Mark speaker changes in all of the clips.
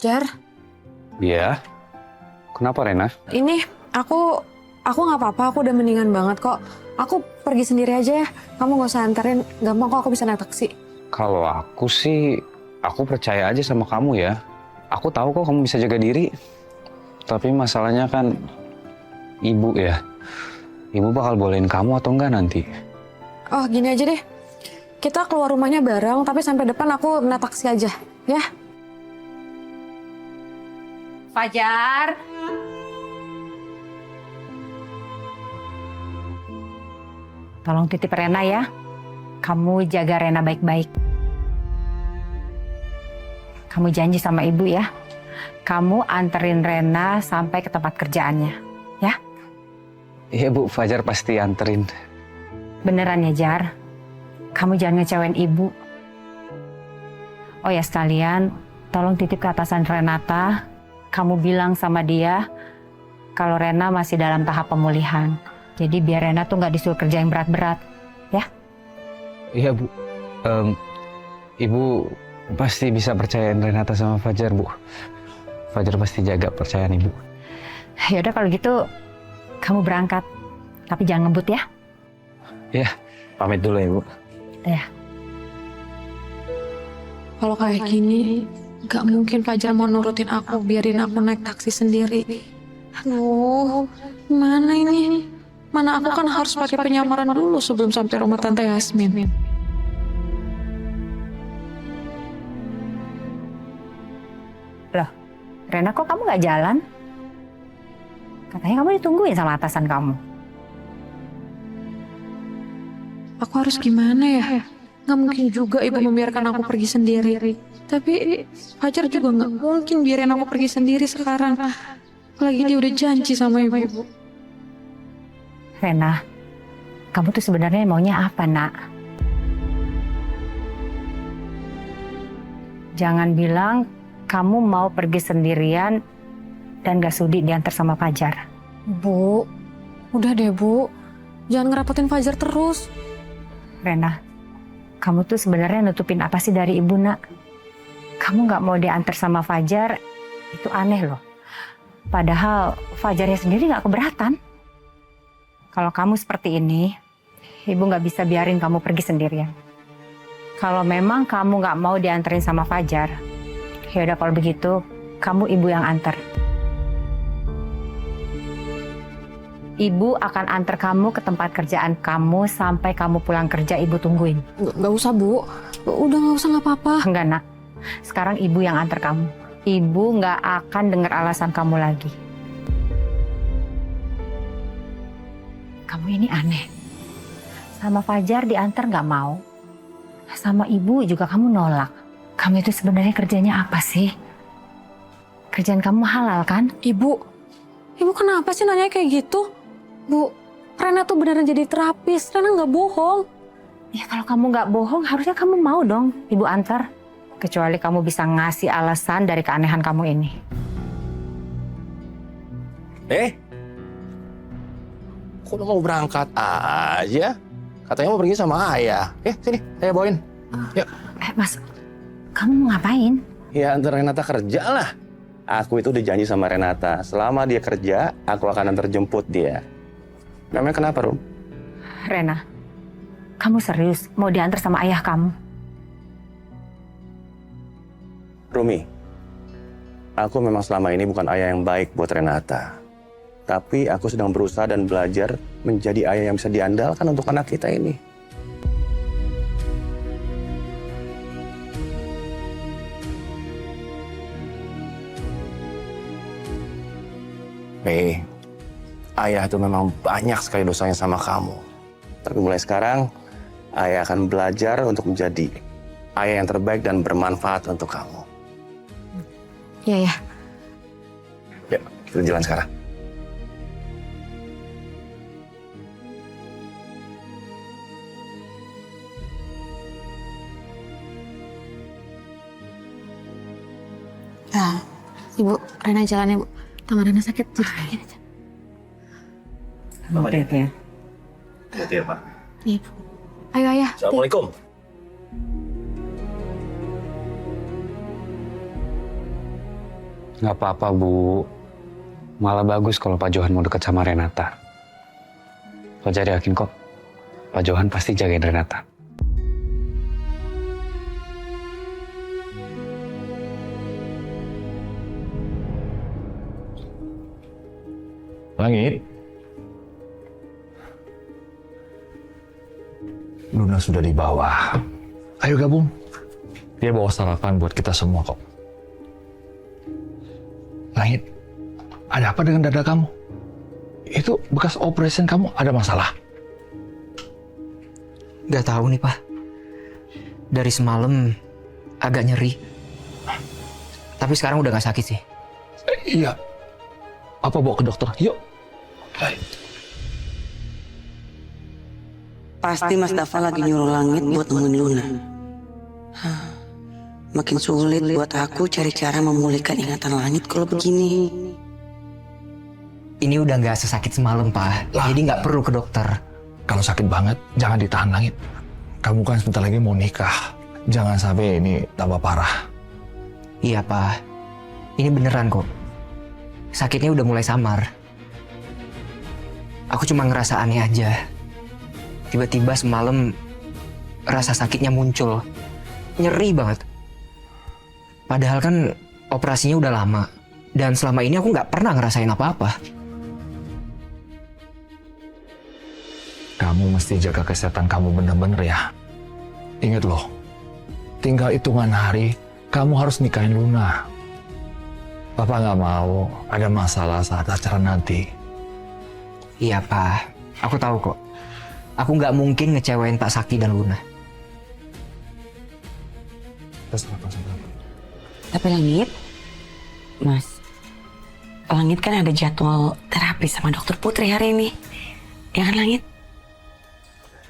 Speaker 1: Jar,
Speaker 2: Iya. Kenapa Rena?
Speaker 1: ini aku nggak apa-apa, aku udah mendingan banget kok. Aku pergi sendiri aja ya, kamu nggak usah anterin, gampang kok aku bisa naik taksi.
Speaker 2: Kalau aku sih, aku percaya aja sama kamu ya. Aku tahu kok kamu bisa jaga diri. Tapi masalahnya kan ibu ya. Ibu bakal bolehin kamu atau enggak nanti?
Speaker 1: Oh gini aja deh, kita keluar rumahnya bareng, tapi sampai depan aku naik taksi aja, ya?
Speaker 3: Fajar. Tolong titip Rena ya. Kamu jaga Rena baik-baik. Kamu janji sama ibu ya. Kamu anterin Rena sampai ke tempat kerjaannya. Ya?
Speaker 2: Iya Bu, Fajar pasti anterin.
Speaker 3: Beneran ya Jar. Kamu jangan ngecewain ibu. Oh ya sekalian, tolong titip ke atasan Renata. Kamu bilang sama dia kalau Rena masih dalam tahap pemulihan. Jadi biar Rena tuh nggak disuruh kerja yang berat-berat, ya?
Speaker 2: Iya Bu. Ibu pasti bisa percayain Renata sama Fajar Bu. Fajar pasti jaga percayaan Ibu.
Speaker 3: Ya udah kalau gitu kamu berangkat, tapi jangan ngebut ya.
Speaker 2: Iya, pamit dulu ya Bu.
Speaker 3: Ya.
Speaker 1: Kalau kayak gini, nggak mungkin Fajar mau nurutin aku, biarin aku naik taksi sendiri. Aduh, mana ini? Mana aku kan harus pakai penyamaran dulu sebelum sampai rumah Tante Yasmin.
Speaker 3: Loh, Rena kok kamu nggak jalan? Katanya kamu ditungguin sama atasan kamu.
Speaker 1: Aku harus gimana ya? Nggak mungkin juga ibu membiarkan aku pergi sendiri. Tapi Fajar juga nggak mungkin biarin aku pergi sendiri sekarang. Apalagi dia udah janji sama ibu.
Speaker 3: Rena, kamu tuh sebenarnya maunya apa, Nak? Jangan bilang kamu mau pergi sendirian dan gak sudi diantar sama Fajar.
Speaker 1: Bu, udah deh Bu. Jangan ngerapotin Fajar terus.
Speaker 3: Rena, kamu tuh sebenarnya nutupin apa sih dari ibu, Nak? Kamu gak mau diantar sama Fajar, itu aneh loh. Padahal Fajarnya sendiri gak keberatan. Kalau kamu seperti ini, ibu gak bisa biarin kamu pergi sendirian. Kalau memang kamu gak mau dianterin sama Fajar, ya udah kalau begitu, kamu ibu yang antar. Ibu akan antar kamu ke tempat kerjaan kamu sampai kamu pulang kerja, ibu tungguin.
Speaker 1: Gak usah Bu, udah gak usah, gak apa-apa.
Speaker 3: Enggak, Nak. Sekarang ibu yang antar kamu. Ibu gak akan dengar alasan kamu lagi. Kamu ini aneh. Sama Fajar diantar gak mau. Sama ibu juga kamu nolak. Kamu itu sebenarnya kerjanya apa sih? Kerjaan kamu halal kan?
Speaker 1: Ibu kenapa sih nanya kayak gitu? Bu, Rena tuh beneran jadi terapis. Rena gak bohong.
Speaker 3: Ya kalau kamu gak bohong, harusnya kamu mau dong ibu antar. Kecuali kamu bisa ngasih alasan dari keanehan kamu ini.
Speaker 4: Kok udah mau berangkat aja? Katanya mau pergi sama ayah. Sini, saya bawain. Yuk.
Speaker 3: Mas, kamu mau ngapain?
Speaker 4: Ya, antar Renata kerja lah. Aku itu udah janji sama Renata. Selama dia kerja, aku akan antar jemput dia. Namanya kenapa, Rum?
Speaker 3: Rena, kamu serius mau diantar sama ayah kamu?
Speaker 4: Rumi, aku memang selama ini bukan ayah yang baik buat Renata. Tapi aku sedang berusaha dan belajar menjadi ayah yang bisa diandalkan untuk anak kita ini. Ayah itu memang banyak sekali dosanya sama kamu. Tapi mulai sekarang, ayah akan belajar untuk menjadi ayah yang terbaik dan bermanfaat untuk kamu.
Speaker 1: Iya ya.
Speaker 4: Yuk, kita jalan sekarang.
Speaker 1: Ya, Ibu, Rena jalan ya Bu. Tangan Rena sakit, jadi aja.
Speaker 3: Hati-hati ya.
Speaker 4: Hati-hati ya, Pak.
Speaker 1: Iya Bu. Ayo,
Speaker 4: 哎
Speaker 1: Ayah.
Speaker 4: 啊 Assalamualaikum.
Speaker 2: Nggak apa-apa, Bu. Malah bagus kalau Pak Johan mau dekat sama Renata. Fajar yakin kok, Pak Johan pasti jagain Renata.
Speaker 5: Langit. Luna sudah di bawah. Ayo gabung. Dia bawa sarapan buat kita semua kok. Langit, ada apa dengan dada kamu? Itu bekas operation kamu ada masalah?
Speaker 6: Gak tahu nih Pak. Dari semalam agak nyeri. Tapi sekarang udah gak sakit sih.
Speaker 5: Iya. Apa bawa ke dokter? Yuk. Hai.
Speaker 7: Pasti Mas Dava lagi nyuruh Langit buat nemuin Luna. Makin sulit buat aku cari cara memulihkan ingatan Langit kalau begini.
Speaker 6: Ini udah gak sesakit semalam Pak.
Speaker 5: Lah.
Speaker 6: Jadi gak perlu ke dokter.
Speaker 5: Kalau sakit banget, jangan ditahan Langit. Kamu kan sebentar lagi mau nikah. Jangan sampai ini tambah parah.
Speaker 6: Iya Pak. Ini beneran kok. Sakitnya udah mulai samar. Aku cuma ngerasa aneh aja. Tiba-tiba semalam rasa sakitnya muncul. Nyeri banget. Padahal kan operasinya udah lama. Dan selama ini aku nggak pernah ngerasain apa-apa.
Speaker 5: Kamu mesti jaga kesehatan kamu bener-bener ya. Ingat loh, tinggal hitungan hari, kamu harus nikahin Luna. Papa nggak mau ada masalah saat acara nanti.
Speaker 6: Iya Pak, aku tahu kok. Aku nggak mungkin ngecewain Pak Sakti dan Luna.
Speaker 7: Tapi Langit, Mas, Langit kan ada jadwal terapi sama dokter Putri hari ini. Ya kan Langit?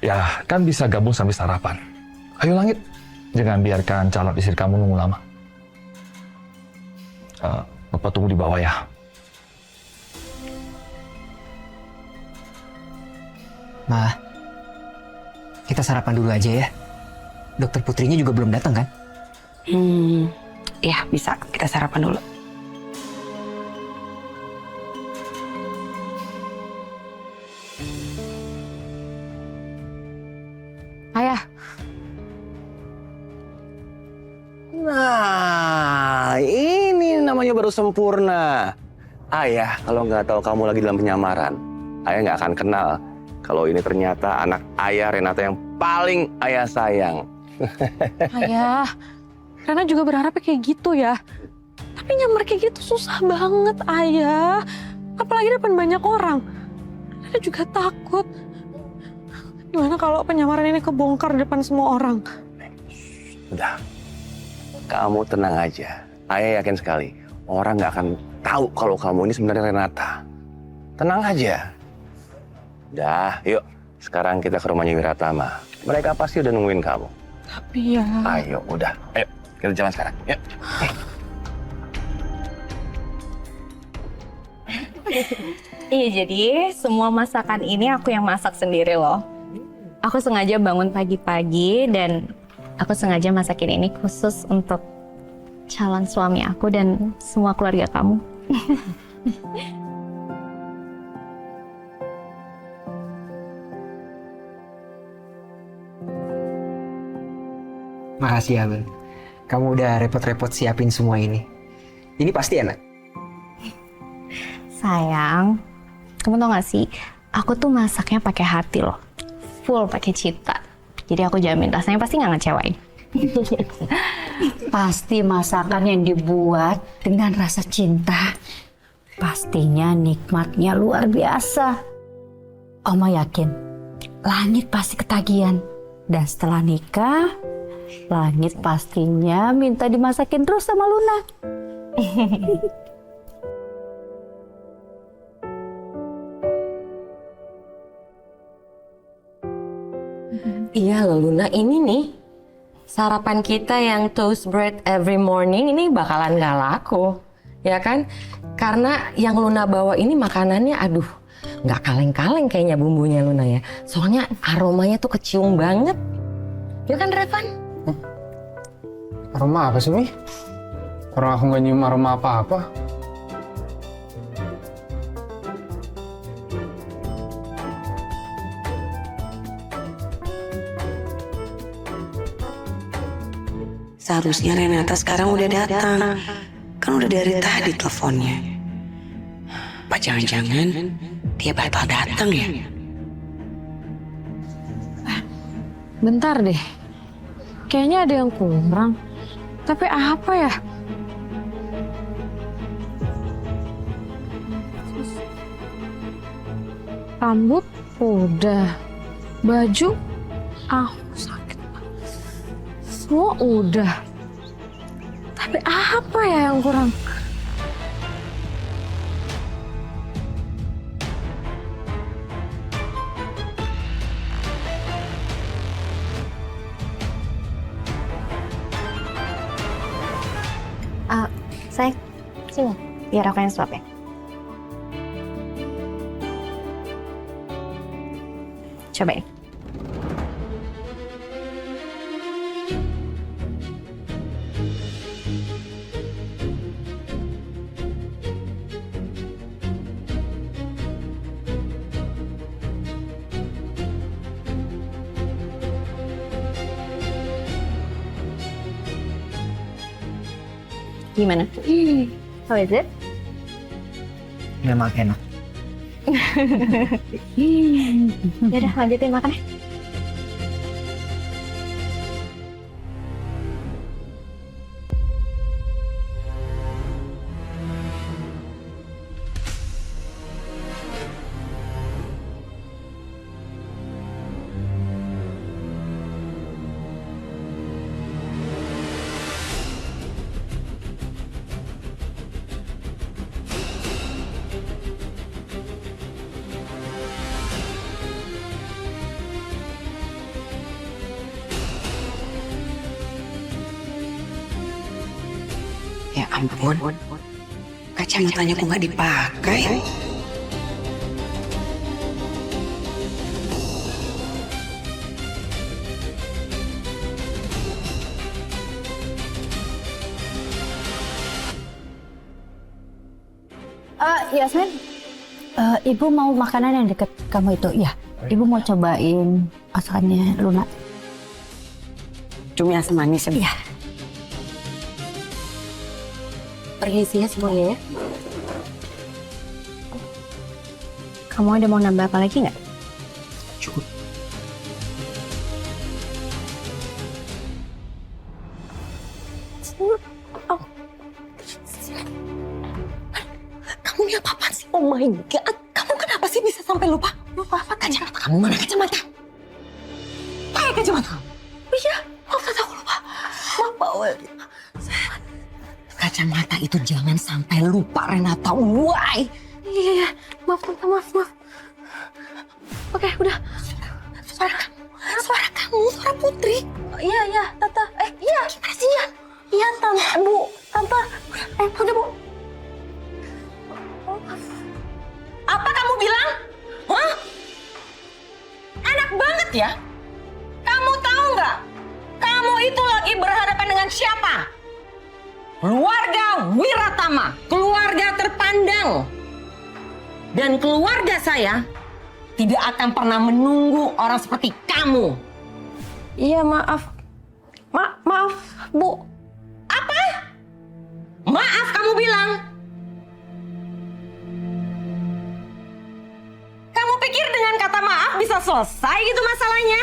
Speaker 5: Ya, kan bisa gabung sambil sarapan. Ayo Langit, jangan biarkan calon istri kamu nunggu lama. Bapak tunggu di bawah ya.
Speaker 6: Ma, kita sarapan dulu aja ya. Dokter Putrinya juga belum datang kan?
Speaker 7: Ya bisa, kita sarapan dulu.
Speaker 1: Ayah,
Speaker 4: Nah, ini namanya baru sempurna. Ayah, kalau nggak tahu kamu lagi dalam penyamaran, ayah nggak akan kenal kalau ini ternyata anak ayah Renata yang paling ayah sayang.
Speaker 1: ayah. Rena juga berharap kayak gitu ya. Tapi nyamar kayak gitu susah banget, ayah. Apalagi depan banyak orang. Rena juga takut. Gimana kalau penyamaran ini kebongkar depan semua orang?
Speaker 4: Udah, kamu tenang aja. Ayah yakin sekali, orang nggak akan tahu kalau kamu ini sebenarnya Renata. Tenang aja. Udah, yuk. Sekarang kita ke rumahnya Wiratama. Mereka pasti udah nungguin kamu.
Speaker 1: Tapi ya...
Speaker 4: Ayo, udah. Ayo, kita jalan sekarang. Yuk.
Speaker 8: Iya, jadi semua masakan ini aku yang masak sendiri loh. Aku sengaja bangun pagi-pagi dan aku sengaja masakin ini khusus untuk calon suami aku dan semua keluarga kamu.
Speaker 6: Makasih ya Bel. Kamu udah repot-repot siapin semua ini. Ini pasti enak.
Speaker 8: Sayang, kamu tau gak sih, aku tuh masaknya pakai hati loh. Full pakai cinta. Jadi aku jamin rasanya pasti gak ngecewain.
Speaker 3: Pasti masakan yang dibuat dengan rasa cinta. Pastinya nikmatnya luar biasa. Oma yakin, Langit pasti ketagihan. Dan setelah nikah, Langit pastinya minta dimasakin terus sama Luna.
Speaker 9: Iya loh Luna, ini nih sarapan kita yang toast bread every morning ini bakalan gak laku, ya kan? Karena yang Luna bawa ini makanannya aduh gak kaleng-kaleng kayaknya bumbunya Luna ya. Soalnya aromanya tuh kecium banget. Ya kan Revan?
Speaker 2: Aroma apa sih, Mi? Orang aku nggak nyium aroma apa-apa.
Speaker 7: Seharusnya Renata sekarang udah datang. Kan udah dari tadi teleponnya. Apa jangan-jangan dia batal datang ya?
Speaker 1: Bentar deh. Kayaknya ada yang kurang. Tapi apa ya? Rambut udah. Baju sakit. Semua udah. Tapi apa ya yang kurang?
Speaker 8: Sayang, sini. Biar aku yang suapin. Cobain. Gimana? How is it?
Speaker 6: Memang enak.
Speaker 8: Yaudah, lanjutin makan ya.
Speaker 7: Ya ampun, kacamatanya kok nggak dipakai?
Speaker 3: Yasmin, Ibu mau makanan yang deket kamu itu, ya? Ibu mau cobain masakannya Luna.
Speaker 7: Cumi asam manis ya?
Speaker 3: Iya.
Speaker 9: Permisinya semuanya ya.
Speaker 8: Kamu ada mau nambah apa lagi nggak?
Speaker 6: Cukup.
Speaker 9: Kamu ini apa-apaan sih? Oh my God. Kamu kenapa sih bisa sampai lupa? Lupa apa? Kacamata kamu mana kacamata? Pakai kacamata. Oh iya, maaf aku lupa. Maaf Bawel. Kacamata itu jangan sampai lupa Renata. Why?
Speaker 1: Iya. Maaf, maaf. Oke, udah.
Speaker 9: Suara kamu, suara Putri. Iya, Tante. Iya. Gimana sih ya? Iya, Tante, Bu. Tante. Udah, Bu. Apa kamu bilang? Hah? Enak banget ya? Kamu tahu nggak? Kamu itu lagi berhadapan dengan siapa? Keluarga Wiratama, keluarga terpandang. Dan keluarga saya tidak akan pernah menunggu orang seperti kamu.
Speaker 1: Iya, maaf. Maaf, Bu.
Speaker 9: Apa? Maaf kamu bilang? Kamu pikir dengan kata maaf bisa selesai gitu masalahnya?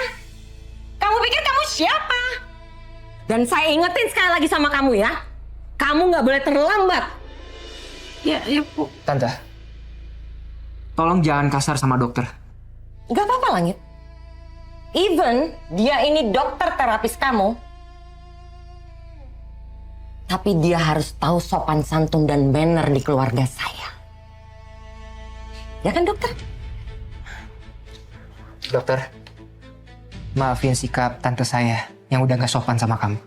Speaker 9: Kamu pikir kamu siapa? Dan saya ingetin sekali lagi sama kamu ya. Kamu nggak boleh terlambat.
Speaker 1: Ya, Bu.
Speaker 6: Tante, tolong jangan kasar sama dokter.
Speaker 9: Gak apa-apa Langit. Even dia ini dokter terapis kamu. Tapi dia harus tahu sopan santun dan manner di keluarga saya. Ya kan dokter?
Speaker 6: Dokter, maafin sikap tante saya yang udah gak sopan sama kamu.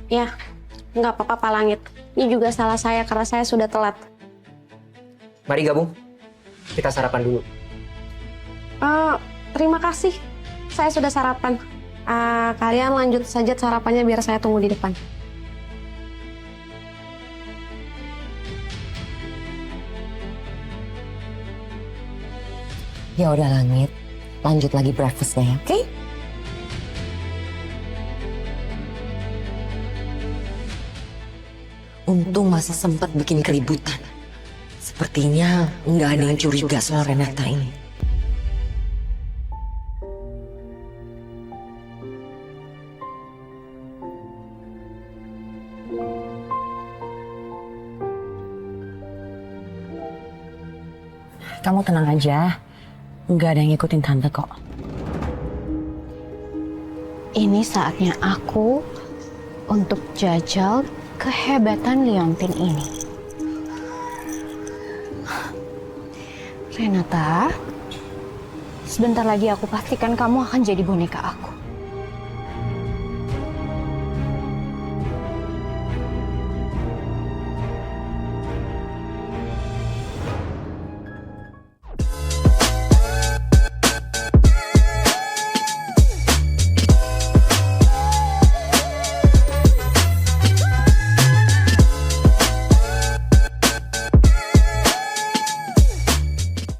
Speaker 10: Ya, nggak apa-apa Pak Langit. Ini juga salah saya karena saya sudah telat.
Speaker 6: Mari gabung, kita sarapan dulu.
Speaker 10: Terima kasih, saya sudah sarapan. Kalian lanjut saja sarapannya biar saya tunggu di depan.
Speaker 9: Ya udah Langit, lanjut lagi breakfastnya ya, oke?
Speaker 7: Untung masih sempat bikin keributan. Sepertinya nggak ada yang curiga soal Renata ini. Kamu tenang aja, nggak ada yang ngikutin tante kok.
Speaker 8: Ini saatnya aku untuk jajal kehebatan Liontin ini. Renata, sebentar lagi aku pastikan kamu akan jadi boneka aku.